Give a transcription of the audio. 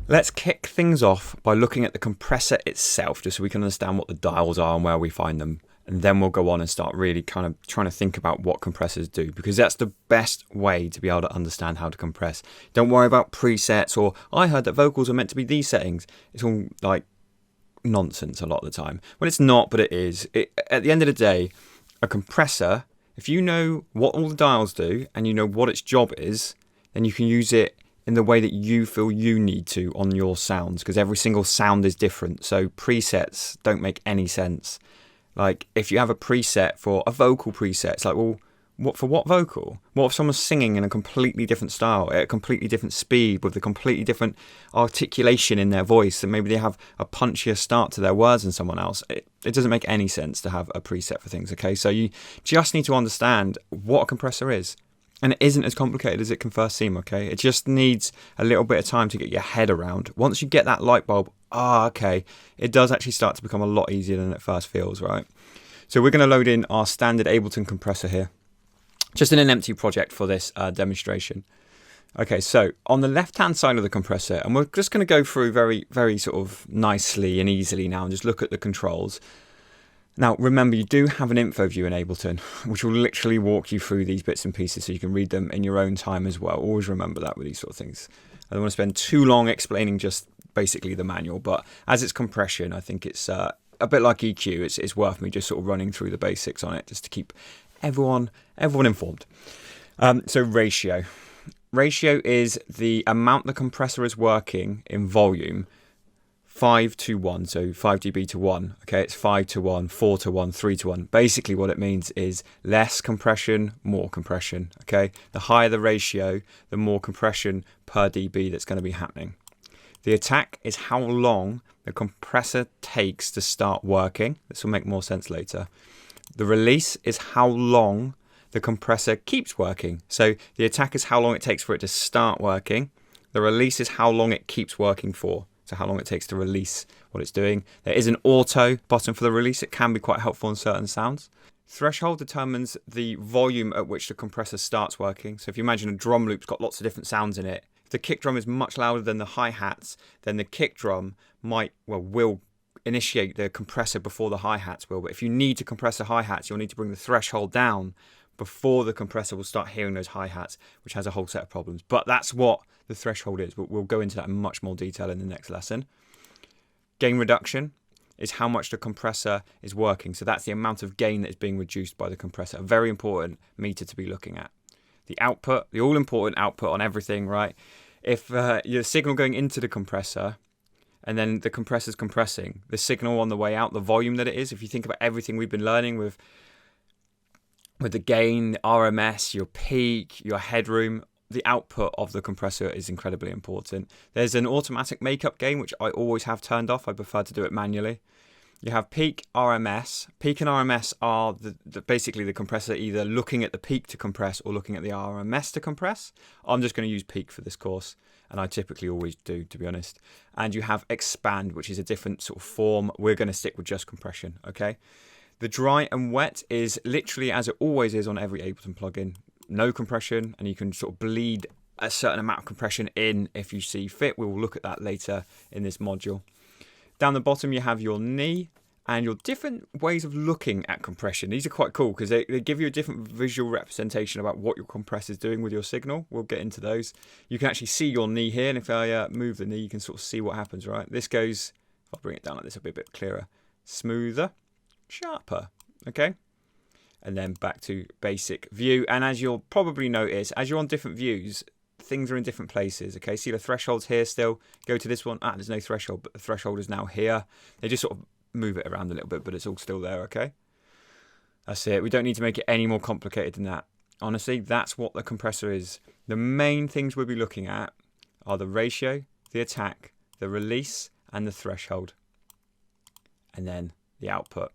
Let's kick things off by looking at the compressor itself, just so we can understand what the dials are and where we find them. And then we'll go on and start really kind of trying to think about what compressors do, because that's the best way to be able to understand how to compress. Don't worry about presets or I heard that vocals are meant to be these settings. It's all like nonsense a lot of the time. Well, it's not, but it is. At the end of the day, a compressor, if you know what all the dials do and you know what its job is, then you can use it in the way that you feel you need to on your sounds, because every single sound is different. So presets don't make any sense. Like if you have a preset for a vocal preset, it's like, well, what vocal? What if someone's singing in a completely different style, at a completely different speed, with a completely different articulation in their voice, and maybe they have a punchier start to their words than someone else? It doesn't make any sense to have a preset for things, okay? So you just need to understand what a compressor is. And it isn't as complicated as it can first seem, okay? It just needs a little bit of time to get your head around. Once you get that light bulb, okay, it does actually start to become a lot easier than it first feels, right? So we're going to load in our standard Ableton compressor here, just in an empty project for this demonstration. Okay, so on the left-hand side of the compressor, and we're just going to go through very, very sort of nicely and easily now and just look at the controls. Now, remember, you do have an info view in Ableton, which will literally walk you through these bits and pieces so you can read them in your own time as well. Always remember that with these sort of things. I don't want to spend too long explaining just basically the manual, but as it's compression, I think it's a bit like EQ. It's worth me just sort of running through the basics on it just to keep everyone informed. So ratio. Ratio is the amount the compressor is working in volume, 5 to 1, so 5 dB to 1. Okay, it's 5 to 1, 4 to 1, 3 to 1. Basically what it means is less compression, more compression. Okay, the higher the ratio, the more compression per dB that's going to be happening. The attack is how long the compressor takes to start working. This will make more sense later. The release is how long the compressor keeps working. So the attack is how long it takes for it to start working. The release is how long it keeps working for. So how long it takes to release what it's doing. There is an auto button for the release. It can be quite helpful in certain sounds. Threshold determines the volume at which the compressor starts working. So if you imagine a drum loop's got lots of different sounds in it, if the kick drum is much louder than the hi-hats, then the kick drum will initiate the compressor before the hi-hats will. But if you need to compress the hi-hats, you'll need to bring the threshold down before the compressor will start hearing those hi-hats, which has a whole set of problems. But that's what the threshold is. But we'll go into that in much more detail in the next lesson. Gain reduction is how much the compressor is working. So that's the amount of gain that is being reduced by the compressor. A very important meter to be looking at. The output, the all-important output on everything, right? If your signal going into the compressor and then the compressor's compressing, the signal on the way out, the volume that it is, if you think about everything we've been learning with the gain, the RMS, your peak, your headroom, the output of the compressor is incredibly important. There's an automatic makeup gain, which I always have turned off. I prefer to do it manually. You have peak, RMS. Peak and RMS are basically the compressor either looking at the peak to compress or looking at the RMS to compress. I'm just going to use peak for this course, and I typically always do, to be honest. And you have expand, which is a different sort of form. We're going to stick with just compression, okay? The dry and wet is literally as it always is on every Ableton plugin. No compression, and you can sort of bleed a certain amount of compression in if you see fit. We will look at that later in this module. Down the bottom, you have your knee and your different ways of looking at compression. These are quite cool because they give you a different visual representation about what your compressor is doing with your signal. We'll get into those. You can actually see your knee here, and if I move the knee, you can sort of see what happens, right? This goes, if I bring it down like this, it'll be a bit clearer. Smoother, sharper, okay? And then back to basic view. And as you'll probably notice, as you're on different views, things are in different places, okay? See the threshold's here still. Go to this one. There's no threshold, but the threshold is now here. They just sort of move it around a little bit, but it's all still there, okay? That's it. We don't need to make it any more complicated than that. Honestly, that's what the compressor is. The main things we'll be looking at are the ratio, the attack, the release, and the threshold. And then the output.